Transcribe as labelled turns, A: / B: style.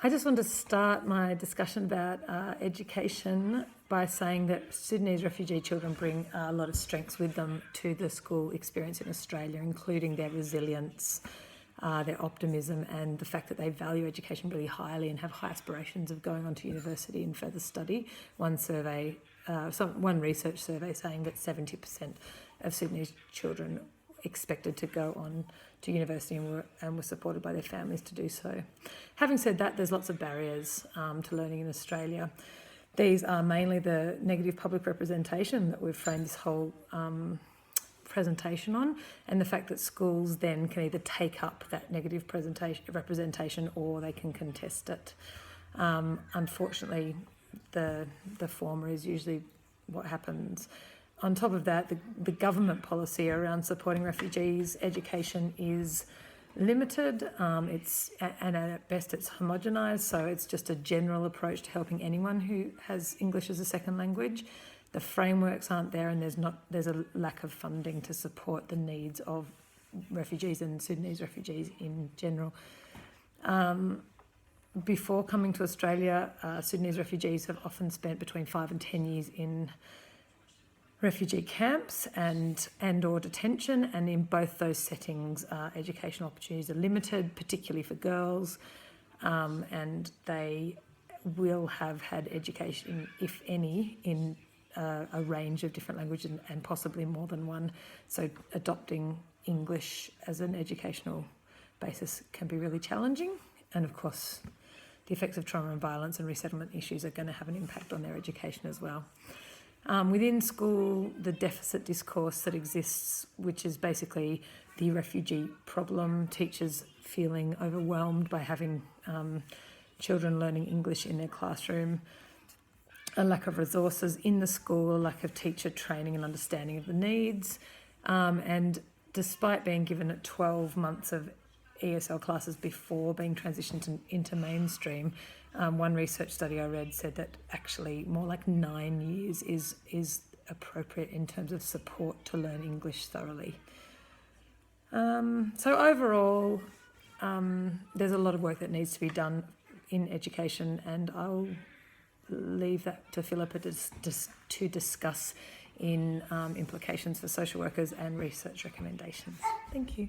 A: I just want to start my discussion about education by saying that Sudanese refugee children bring a lot of strengths with them to the school experience in Australia, including their resilience, their optimism, and the fact that they value education really highly and have high aspirations of going on to university and further study. One research survey saying that 70% of Sudanese children expected to go on to university and were supported by their families to do so. Having said that, there's lots of barriers to learning in Australia. These are mainly the negative public representation that we've framed this whole presentation on, and the fact that schools then can either take up that negative representation or they can contest it. Unfortunately, the former is usually what happens. On top of that, the government policy around supporting refugees' education is limited. And at best it's homogenised, so it's just a general approach to helping anyone who has English as a second language. The frameworks aren't there, and there's a lack of funding to support the needs of refugees and Sudanese refugees in general. Before coming to Australia, Sudanese refugees have often spent between 5 and 10 years in refugee camps and or detention, and in both those settings educational opportunities are limited, particularly for girls, and they will have had education, if any, in a range of different languages and possibly more than one. So adopting English as an educational basis can be really challenging, and of course the effects of trauma and violence and resettlement issues are going to have an impact on their education as well. Within school, the deficit discourse that exists, which is basically the refugee problem, teachers feeling overwhelmed by having children learning English in their classroom, a lack of resources in the school, a lack of teacher training and understanding of the needs, and despite being given 12 months of ESL classes before being transitioned into mainstream, one research study I read said that actually more like 9 years is appropriate in terms of support to learn English thoroughly. So overall, there's a lot of work that needs to be done in education, and I'll leave that to Philippa to discuss in implications for social workers and research recommendations. Thank you.